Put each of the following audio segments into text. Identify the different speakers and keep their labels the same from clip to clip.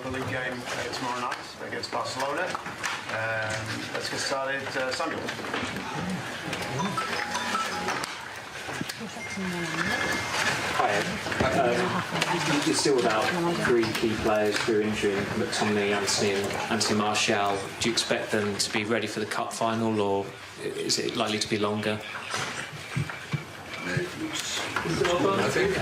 Speaker 1: Europa League game tomorrow night against Barcelona. Let's get started, Samuel.
Speaker 2: Hi, you're still without three key players through injury, McTominay, Anthony and Anthony Martial. Do you expect them to be ready for the cup final, or is it likely to be longer?
Speaker 3: I think.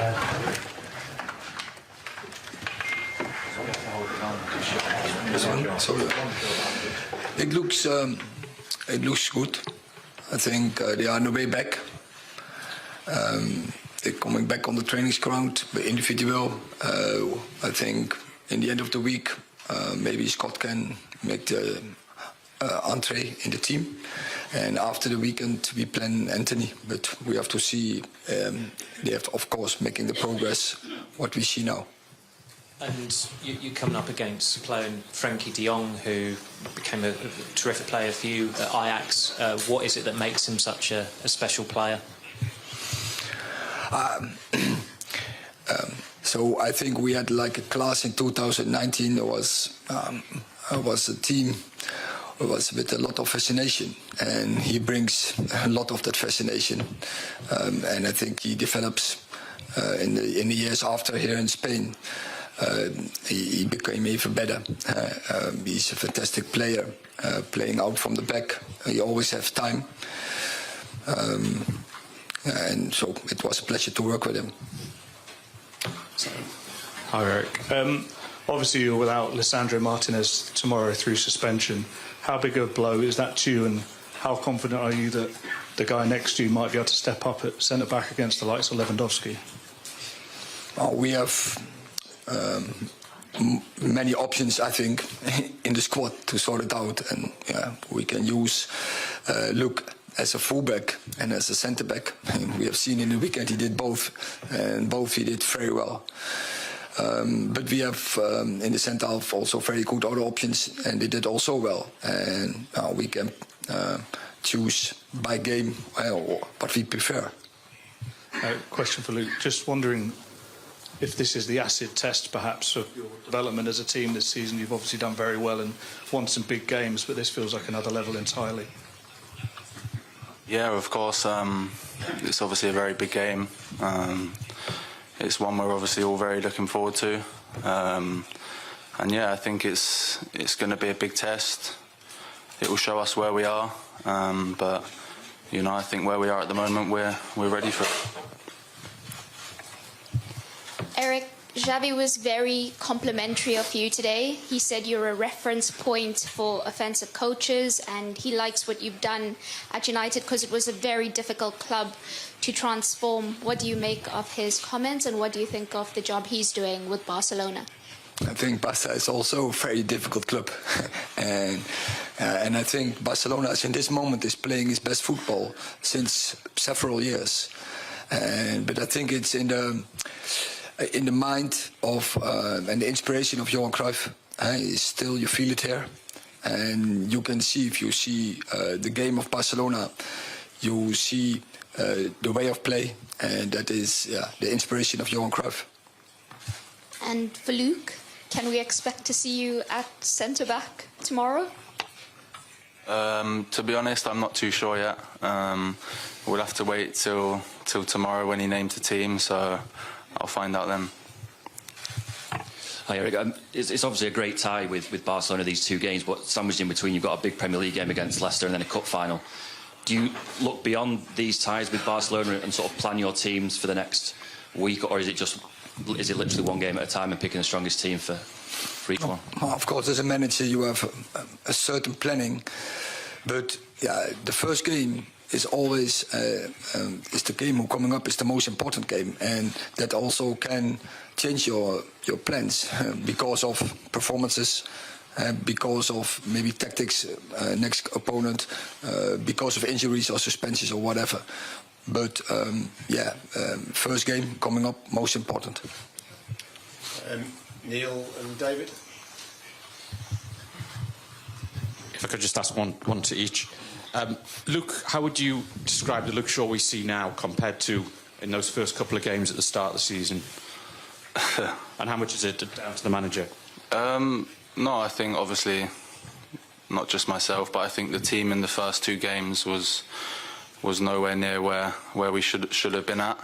Speaker 3: It looks good. I think they are on the way back. They're coming back on the training ground, individual. I think in the end of the week, maybe Scott can make the entree in the team. And after the weekend, we plan Anthony. But we have to see. They have to, of course, making the progress what we see now.
Speaker 2: And you're coming up against playing Frenkie de Jong, who became a terrific player for you at Ajax. What is it that makes him such a special player?
Speaker 3: So I think we had like a class in 2019. There was a team. It was with a lot of fascination, and he brings a lot of that fascination. And I think he develops in the years after here in Spain. He became even better. He's a fantastic player, playing out from the back. He always has time. And so it was a pleasure to work with him.
Speaker 4: Hi, Eric. Obviously, you're without Lisandro Martinez tomorrow through suspension. How big a blow is that to you, and how confident are you that the guy next to you might be able to step up at centre-back against the likes of Lewandowski?
Speaker 3: Well, we have many options, I think, in the squad to sort it out. And yeah, we can use Luke as a fullback and as a centre-back. We have seen in the weekend he did both, and both he did very well. But we have in the centre half also very good other options, and they did also well. And we can choose by game what we prefer.
Speaker 4: Question for Luke. Just wondering if this is the acid test, perhaps, of your development as a team this season. You've obviously done very well and won some big games, but this feels like another level entirely.
Speaker 5: Yeah, of course. It's obviously a very big game. It's one we're obviously all very looking forward to. And yeah, I think it's going to be a big test. It will show us where we are. But you know, I think where we are at the moment, we're ready for it.
Speaker 6: Eric, Xavi was very complimentary of you today. He said you're a reference point for offensive coaches, and he likes what you've done at United because it was a very difficult club to transform. What do you make of his comments, and what do you think of the job he's doing with Barcelona?
Speaker 3: I think Barca is also a very difficult club, and I think Barcelona in this moment is playing his best football since several years. But I think it's in the mind of and the inspiration of Johan Cruyff. Still, you feel it here, and you can see, if you see the game of Barcelona, you see the way of play, and that is the inspiration of Johan Cruyff.
Speaker 6: And for Luke, can we expect to see you at centre-back tomorrow?
Speaker 5: To be honest, I'm not too sure yet. We'll have to wait till tomorrow when he names the team, so I'll find out then.
Speaker 7: Hi Eric, it's obviously a great tie with Barcelona, these two games, but sandwiched in between you've got a big Premier League game against Leicester and then a cup final. Do you look beyond these ties with Barcelona and sort of plan your teams for the next week, or is it literally one game at a time and picking the strongest team for each one?
Speaker 3: Of course, as a manager you have a certain planning, but yeah, the first game is always is the game coming up is the most important game, and that also can change your plans because of performances, because of maybe tactics, next opponent, because of injuries or suspensions or whatever. But first game coming up, most important.
Speaker 1: Neil and David.
Speaker 8: If I could just ask one to each. Luke, how would you describe the Luke Shaw we see now compared to in those first couple of games at the start of the season? And how much is it down to the manager?
Speaker 5: No, I think obviously not just myself, but I think the team in the first two games was nowhere near where we should have been at.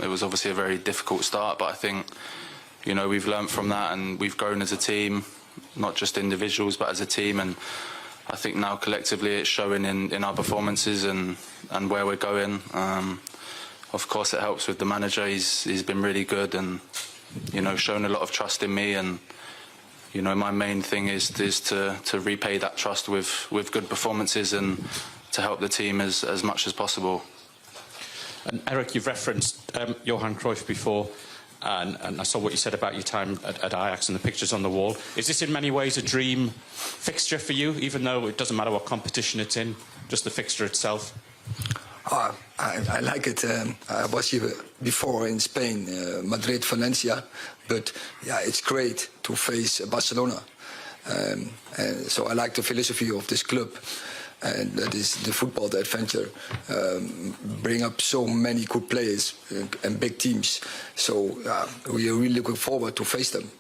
Speaker 5: It was obviously a very difficult start, but I think we've learnt from that and we've grown as a team, not just individuals but as a team, and I think now collectively it's showing in our performances and where we're going. Of course it helps with the manager. He's been really good and shown a lot of trust in me, and my main thing is to repay that trust with good performances and to help the team as much as possible.
Speaker 8: And Eric, you've referenced Johan Cruyff before, and I saw what you said about your time at Ajax and the pictures on the wall. Is this in many ways a dream fixture for you, even though it doesn't matter what competition it's in, just the fixture itself?
Speaker 3: I like it. I was here before in Spain, Madrid, Valencia, but yeah, it's great to face Barcelona. And so I like the philosophy of this club, and that is the football, the adventure, bring up so many good players and big teams. So we are really looking forward to face them.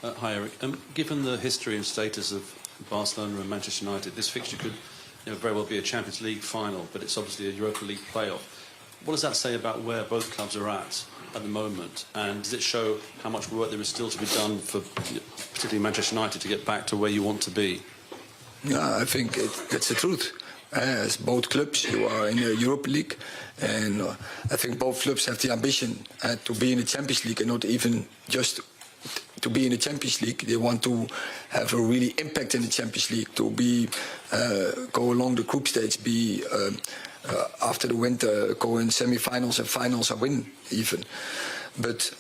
Speaker 9: Hi Eric. Given the history and status of Barcelona and Manchester United, this fixture could very well be a Champions League final, but it's obviously a Europa League playoff. What does that say about where both clubs are at the moment, and does it show how much work there is still to be done for particularly Manchester United to get back to where you want to be?
Speaker 3: Yeah, I think that's the truth. As both clubs, you are in the Europa League, and I think both clubs have the ambition to be in the Champions League, and not even just to be in the Champions League. They want to have a really impact in the Champions League, to be go along the group stage, be after the winter go in semi-finals and finals and win even. But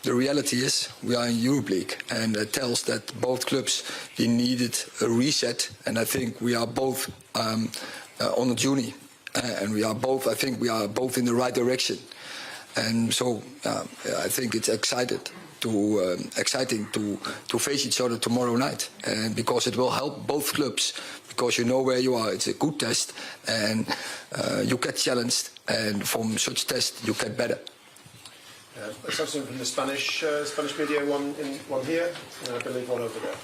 Speaker 3: the reality is we are in Europa League, and it tells that both clubs they needed a reset, and I think we are both on a journey, and we are both. I think we are both in the right direction, and so I think it's exciting to face each other tomorrow night, and because it will help both clubs, because you know where you are. It's a good test, and you get challenged, and from such test you get better.
Speaker 1: Something from the Spanish media, one here, and I believe one over there.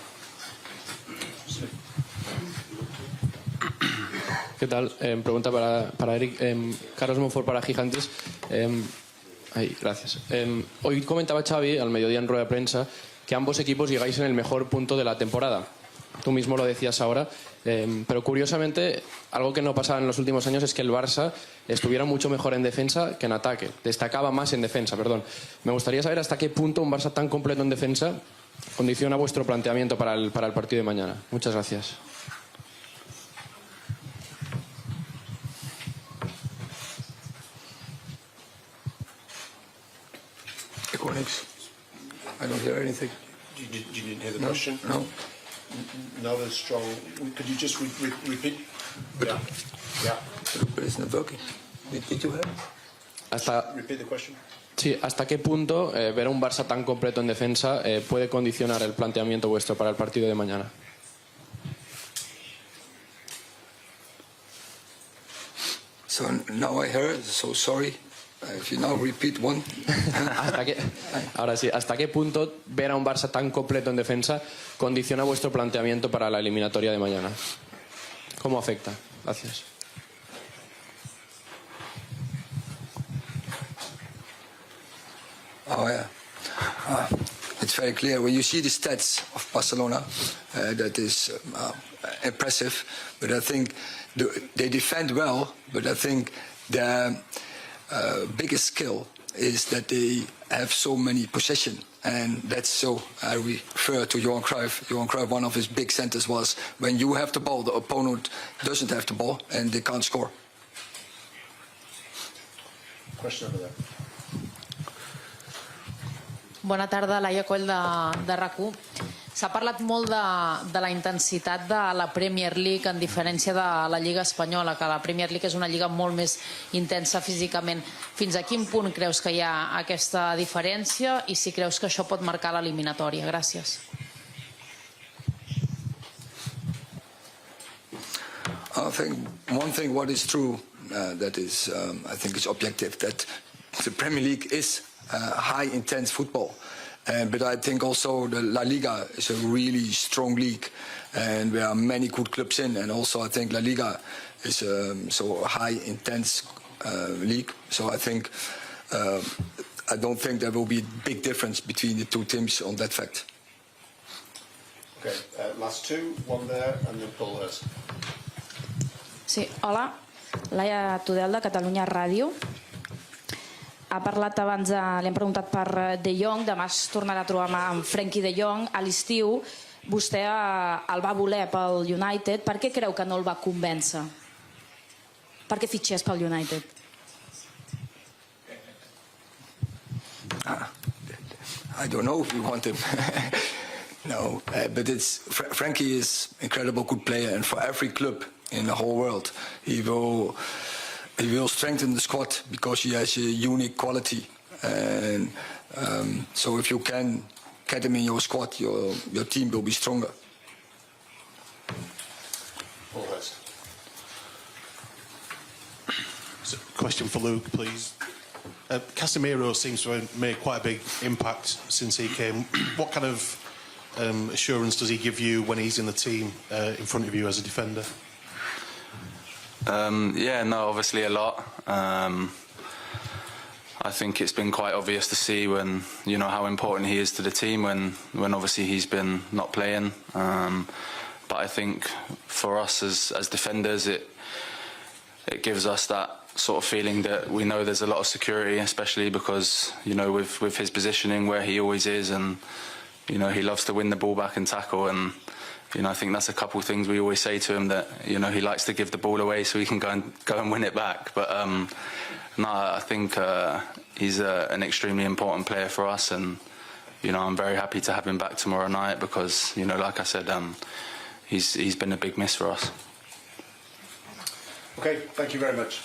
Speaker 10: ¿Qué tal? Pregunta para Eric. Carlos Monfort para Gigantes. Gracias. Hoy comentaba Xavi al mediodía en rueda de prensa que ambos equipos llegáis en el mejor punto de la temporada. Tú mismo lo decías ahora, pero curiosamente algo que no pasaba en los últimos años es que el Barça estuviera mucho mejor en defensa que en ataque, destacaba más en defensa, perdón. Me gustaría saber hasta qué punto un Barça tan completo en defensa condiciona vuestro planteamiento para el partido de mañana. Muchas gracias.
Speaker 3: I don't hear anything.
Speaker 1: You didn't hear the question?
Speaker 3: No.
Speaker 1: Another strong. Could you just repeat?
Speaker 3: But,
Speaker 1: Yeah.
Speaker 3: But it's not working. Did you hear?
Speaker 1: Repeat the question.
Speaker 10: Sí, ¿hasta qué punto ver a un Barça tan completo en defensa puede condicionar el planteamiento vuestro para el partido de mañana?
Speaker 3: So now I heard. So sorry. If you now repeat one.
Speaker 10: Ahora sí, ¿hasta qué punto ver a un Barça tan completo en defensa condiciona vuestro planteamiento para la eliminatoria de mañana? ¿Cómo afecta? Gracias.
Speaker 3: Oh yeah, it's very clear when you see the stats of Barcelona. That is impressive, but I think they defend well. But I think the biggest skill is that they have so many possession, and that's so. I refer to Johan Cruyff. Johan Cruyff, one of his big sentences was, "When you have the ball, the opponent doesn't have the ball, and they can't score."
Speaker 1: Question over there.
Speaker 11: Bona tarda, Laia Coll de RAC1. S'ha parlat molt de la intensitat de la Premier League en diferència de la Lliga Espanyola, que la Premier League és una lliga molt més intensa físicament. Fins a quin punt creus que hi ha aquesta diferència i si creus que això pot marcar l'eliminatòria? Gràcies.
Speaker 3: I think one thing what is true, that is, I think it's objective, that the Premier League is high intense football, But I think also the La Liga is a really strong league, and there are many good clubs in. And also I think La Liga is so high intense league. So I think I don't think there will be a big difference between the two teams on that fact.
Speaker 1: Okay, last two, one there, and then Paul Hurst.
Speaker 12: Sí, hola, Laia Tudel de Catalunya Ràdio. Ha parlat abans, li hem preguntat per De Jong, demà es tornarà a trobar amb Frenkie De Jong. A l'estiu vostè el va voler pel United. Per què creu que no el va convèncer? Per què fitxés pel United?
Speaker 3: I don't know if we want him. No, but Frankie is an incredible good player, and for every club in the whole world, he will strengthen the squad because he has a unique quality. And so if you can get him in your squad, your team will be stronger.
Speaker 1: Paul Hurst.
Speaker 13: Question for Luke, please. Casemiro seems to have made quite a big impact since he came. What kind of assurance does he give you when he's in the team in front of you as a defender?
Speaker 5: Yeah, no, obviously a lot. I think it's been quite obvious to see when, you know, how important he is to the team when obviously he's been not playing. But I think for us as defenders, it gives us that sort of feeling that we know there's a lot of security, especially because, you know, with his positioning where he always is, and, you know, he loves to win the ball back and tackle. And, you know, I think that's a couple of things we always say to him, that, you know, he likes to give the ball away so he can go and win it back. But no, I think he's an extremely important player for us, and, you know, I'm very happy to have him back tomorrow night because, you know, like I said, he's been a big miss for us.
Speaker 1: Okay, thank you very much.